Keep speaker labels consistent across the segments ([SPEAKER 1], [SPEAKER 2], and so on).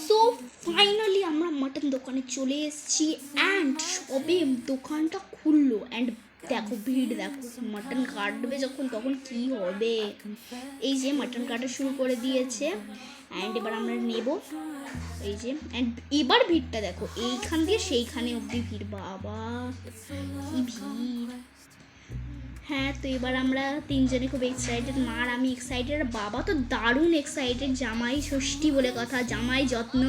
[SPEAKER 1] So finally আমরা mutton দোকানে চলে এসেছি অ্যান্ড সবে দোকানটা খুললো অ্যান্ড দেখো ভিড় দেখো, মাটন কাটবে যখন তখন কি হবে। এই যে মাটন কাটা শুরু করে দিয়েছে অ্যান্ড এবার আমরা নেব। এই যে অ্যান্ড এবার ভিড়টা দেখো, এইখান দিয়ে সেইখানে অবধি ভিড়, বাবা কি ভিড়। হ্যাঁ, তো এবার আমরা তিনজনে খুব এক্সাইটেড, মা আর আমি এক্সাইটেড, আর বাবা তো দারুণ এক্সাইটেড, জামাই ষষ্ঠী বলে কথা, জামাই যত্ন।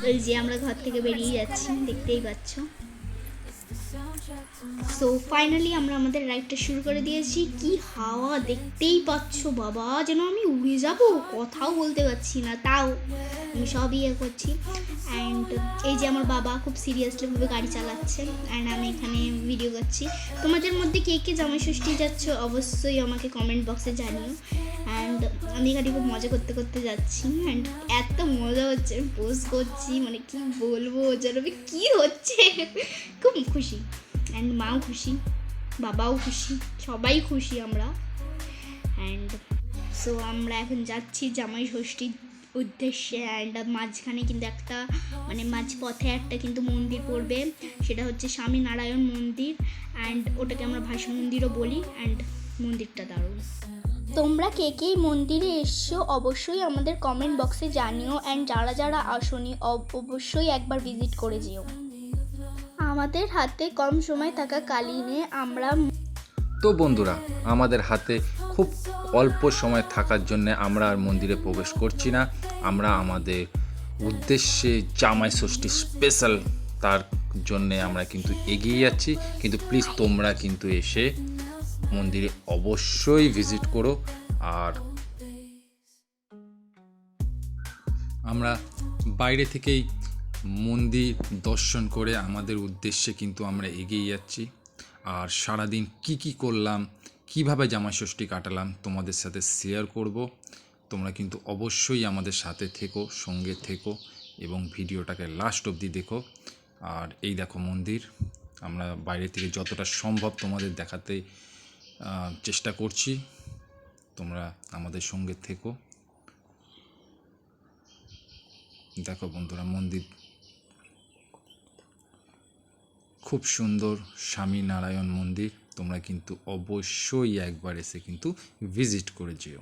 [SPEAKER 1] এই যে আমরা ঘর থেকে বেরিয়ে যাচ্ছি, দেখতেই পাচ্ছ। সো ফাইনালি আমরা আমাদের রাইডটা শুরু করে দিয়েছি। কি হাওয়া দেখতেই পাচ্ছ বাবা, যেন আমি উড়ে যাব, কথাও বলতে পারছি না, তাও আমি সব ইয়ে করছি। অ্যান্ড এই যে আমার বাবা খুব সিরিয়াসলিভাবে গাড়ি চালাচ্ছে অ্যান্ড আমি এখানে ভিডিও করছি। তোমাদের মধ্যে কে কে জামাই ষষ্ঠী যাচ্ছ অবশ্যই আমাকে কমেন্ট বক্সে জানিও। অ্যান্ড আমি এখানে খুব মজা করতে করতে যাচ্ছি অ্যান্ড এত মজা হচ্ছে, আমি পোস্ট করছি, মানে কি বলবো, যেন কি হচ্ছে, খুব খুশি। অ্যান্ড মাও খুশি, বাবাও খুশি, সবাই খুশি আমরা। অ্যান্ড সো আমরা এখন যাচ্ছি জামাই ষষ্ঠীর উদ্দেশ্যে। অ্যান্ড মাঝখানে কিন্তু একটা মানে মাঝপথে একটা কিন্তু মন্দির পড়বে, সেটা হচ্ছে স্বামী নারায়ণ মন্দির অ্যান্ড ওটাকে আমরা ভাসু মন্দিরও বলি। অ্যান্ড মন্দিরটা দারুণ। তোমরা কে কে মন্দিরে এসছো অবশ্যই আমাদের কমেন্ট বক্সে জানিও অ্যান্ড যারা যারা আসোনি অবশ্যই একবার ভিজিট করে যেও। আমাদের হাতে কম সময় থাকা কালীনে আমরা
[SPEAKER 2] তো বন্ধুরা, আমাদের হাতে খুব অল্প সময় থাকার জন্য আমরা আর মন্দিরে প্রবেশ করছি না। আমরা আমাদের উদ্দেশ্যে জামাই ষষ্ঠী স্পেশাল তার জন্যে আমরা কিন্তু এগিয়ে যাচ্ছি। কিন্তু প্লিজ তোমরা কিন্তু এসে মন্দিরে অবশ্যই ভিজিট করো। আর আমরা বাইরে থেকেই মন্দির দর্শন করে আমাদের উদ্দেশ্যে কিন্তু আমরা এগিয়ে যাচ্ছি। আর সারাদিন কি করলাম, কিভাবে জামাই ষষ্ঠী কাটালাম তোমাদের সাথে শেয়ার করব। তোমরা কিন্তু অবশ্যই আমাদের সাথে থেকো, সঙ্গে থেকো এবং ভিডিওটাকে লাস্ট অবধি দেখো। আর এই দেখো মন্দির, আমরা বাইরে থেকে যতটা সম্ভব তোমাদের দেখাতে চেষ্টা করছি, তোমরা আমাদের সঙ্গে থেকো। দেখো বন্ধুরা, মন্দির খুব সুন্দর, স্বামী নারায়ণ মন্দির, তোমরা কিন্তু অবশ্যই একবার এসে কিন্তু ভিজিট করে যেও।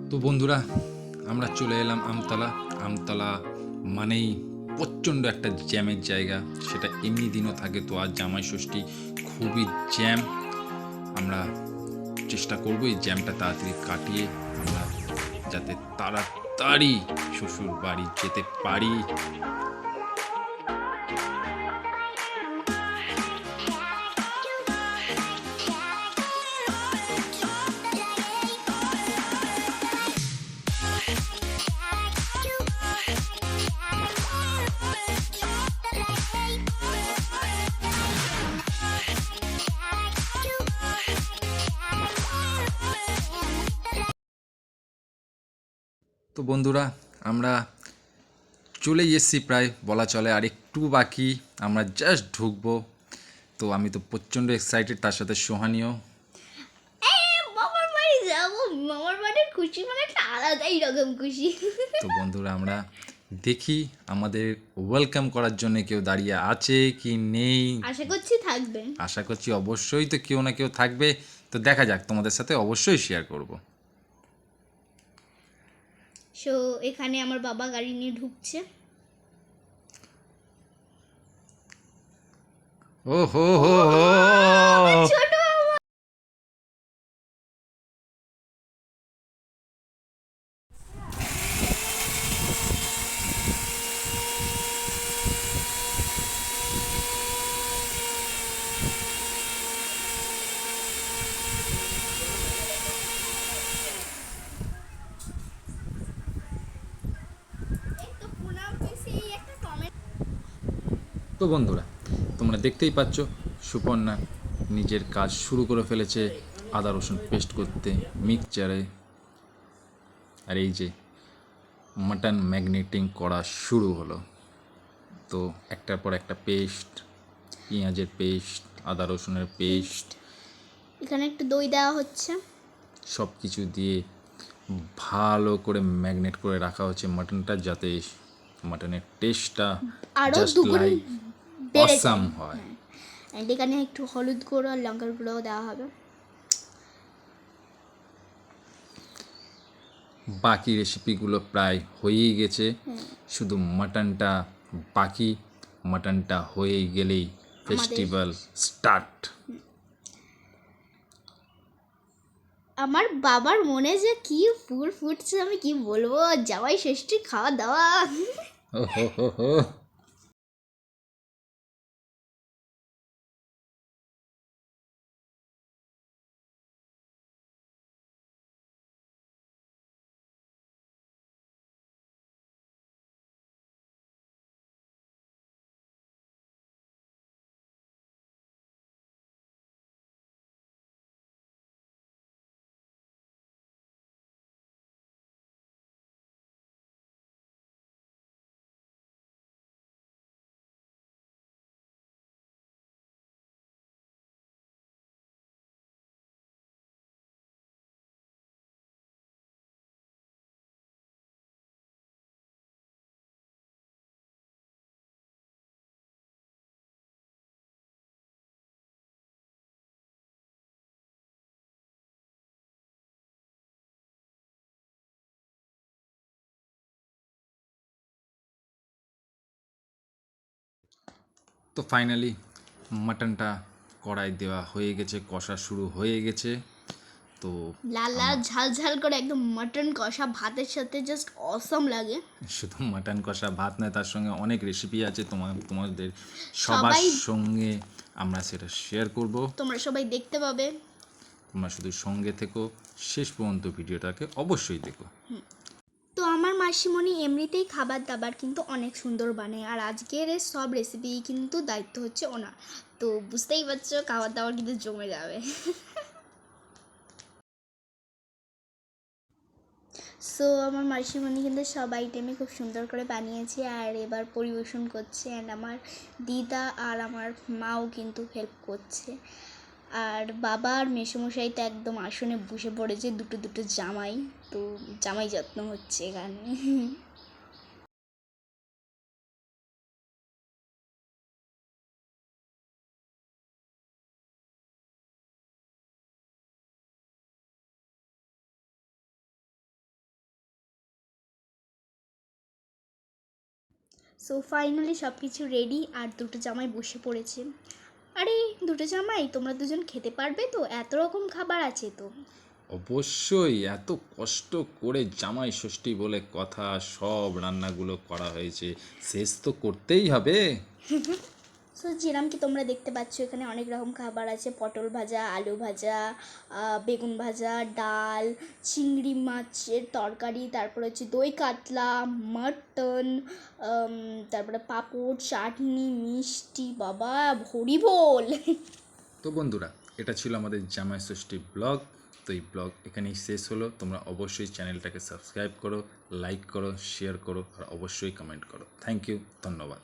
[SPEAKER 2] তো বন্ধুরা, আমরা চলে এলাম আমতলা। আমতলা মানেই প্রচণ্ড একটা জ্যামের জায়গা, সেটা এমনি দিনও থাকে, তো আজ জামাই ষষ্ঠী খুবই জ্যাম। আমরা চেষ্টা করব এই জ্যামটা তাড়াতাড়ি কাটিয়ে আমরা যাতে তাড়াতাড়ি শ্বশুর বাড়ি যেতে পারি। তো বন্ধুরা, আমরা চলে এসেছি প্রায় বলা চলে, আর একটু বাকি, আমরা জাস্ট ঢুকবো। তো আমি তো প্রচণ্ড এক্সাইটেড, তার সাথে সোহানিও।
[SPEAKER 1] মামার বাড়ি যাবো, মামার বাড়ির খুশি মানে একটা আলাদাই রকম খুশি।
[SPEAKER 2] তো বন্ধুরা, আমরা দেখি আমাদের ওয়েলকাম করার জন্য কেউ দাঁড়িয়ে আছে কি নেই।
[SPEAKER 1] আশা করছি থাকবে।
[SPEAKER 2] আশা করছি অবশ্যই তো কেউ না কেউ থাকবে। তো দেখা যাক, তোমাদের সাথে অবশ্যই শেয়ার করব।
[SPEAKER 1] সো এখানে আমার বাবা গাড়ি নিয়ে ঢুকছে।
[SPEAKER 2] ও হো হো হো।
[SPEAKER 1] ছোট
[SPEAKER 2] তো বন্ধুরা, তোমরা দেখতেই পাচ্ছ সুপর্ণা নিজের কাজ শুরু করে ফেলেছে আদা রসুন পেস্ট করতে মিক্সচারে। আর এই যে মাটন ম্যাগনেটিং করা শুরু হলো। তো একটার পর একটা পেস্ট, পেঁয়াজের পেস্ট, আদা রসুনের পেস্ট,
[SPEAKER 1] এখানে একটু দই দেওয়া হচ্ছে।
[SPEAKER 2] সব কিছু দিয়ে ভালো করে ম্যাগনেট করে রাখা হচ্ছে মাটনটা, যাতে মাটনের টেস্টটা
[SPEAKER 1] আরও
[SPEAKER 2] জাস্ট
[SPEAKER 1] দুগুণ
[SPEAKER 2] লাইক
[SPEAKER 1] বেড়ে
[SPEAKER 2] অসাম
[SPEAKER 1] যায়।
[SPEAKER 2] হয়।
[SPEAKER 1] অ্যান্ড এখানে একটু হলুদ গুঁড়ো আর লঙ্কার গুঁড়োও দেওয়া হবে।
[SPEAKER 2] বাকি রেসিপিগুলো প্রায় হয়েই গেছে, শুধু মাটনটা বাকি। মাটনটা হয়ে গেলেই ফেস্টিভ্যাল স্টার্ট।
[SPEAKER 1] আমার বাবার মনে যে কি ফুল ফুটছে, আমি কি বলবো, জামাই ষষ্ঠী খাওয়া দাওয়া।
[SPEAKER 2] ও হো হো হো। তো ফাইনালি মাটনটা কড়াই দেওয়া হয়ে গেছে, কষা শুরু হয়ে গেছে। তো
[SPEAKER 1] লাল লাল ঝাল ঝাল করে একদম মাটন কষা ভাতের সাথে জাস্ট অসম লাগে।
[SPEAKER 2] শুধু মাটন কষা ভাত নয়, তার সঙ্গে অনেক রেসিপি আছে, তোমাদের সবার
[SPEAKER 1] সবাই
[SPEAKER 2] সঙ্গে আমরা সেটা শেয়ার করব।
[SPEAKER 1] তোমরা সবাই দেখতে পাবে।
[SPEAKER 2] তোমরা শুধু সঙ্গে থেকো, শেষ পর্যন্ত ভিডিওটাকে অবশ্যই দেখো।
[SPEAKER 1] তো আমার মাসিমণি এমনিতেই খাবার দাবার কিন্তু অনেক সুন্দর বানায়, আর আজকের এই সব রেসিপি কিন্তু দায়িত্ব হচ্ছে ওনার। তো বুঝতেই পারছো খাবার দাবার কিন্তু জমে যাবে। সো আমার মাসিমণি কিন্তু সব আইটেমই খুব সুন্দর করে বানিয়েছে আর এবার পরিবেশন করছে। অ্যান্ড আমার দিদা আর আমার মাও কিন্তু হেল্প করছে। আর বাবা আর মেসোমশাই তো একদম আসনে বসে পড়েছে, দুটো দুটো জামাই। তো জামাই যত্ন হচ্ছে এখানে। সো ফাইনালি সব কিছু রেডি আর দুটো জামাই বসে পড়েছে। আরে দুটো জামাই, তোমরা দুজন খেতে পারবে তো? এত রকম খাবার আছে তো।
[SPEAKER 2] অবশ্যই, এত কষ্ট করে জামাই ষষ্ঠী বলে কথা, সব রান্নাগুলো করা হয়েছে, শেষ তো করতেই হবে।
[SPEAKER 1] সো যেরকম কি তোমরা দেখতে পাচ্ছ এখানে অনেক রকম খাবার আছে, পটল ভাজা, আলু ভাজা, বেগুন ভাজা, ডাল, চিংড়ি মাছের তরকারি, তারপর হচ্ছে দই কাতলা, মাটন, তারপরে পাঁপড়, চাটনি, মিষ্টি, বাবা ভরি বল।
[SPEAKER 2] তো বন্ধুরা, এটা ছিল আমাদের জামাই ষষ্ঠী ব্লগ। তো এই ব্লগ এখানেই শেষ হলো। তোমরা অবশ্যই চ্যানেলটাকে সাবস্ক্রাইব করো, লাইক করো, শেয়ার করো আর অবশ্যই কমেন্ট করো। থ্যাংক ইউ, ধন্যবাদ।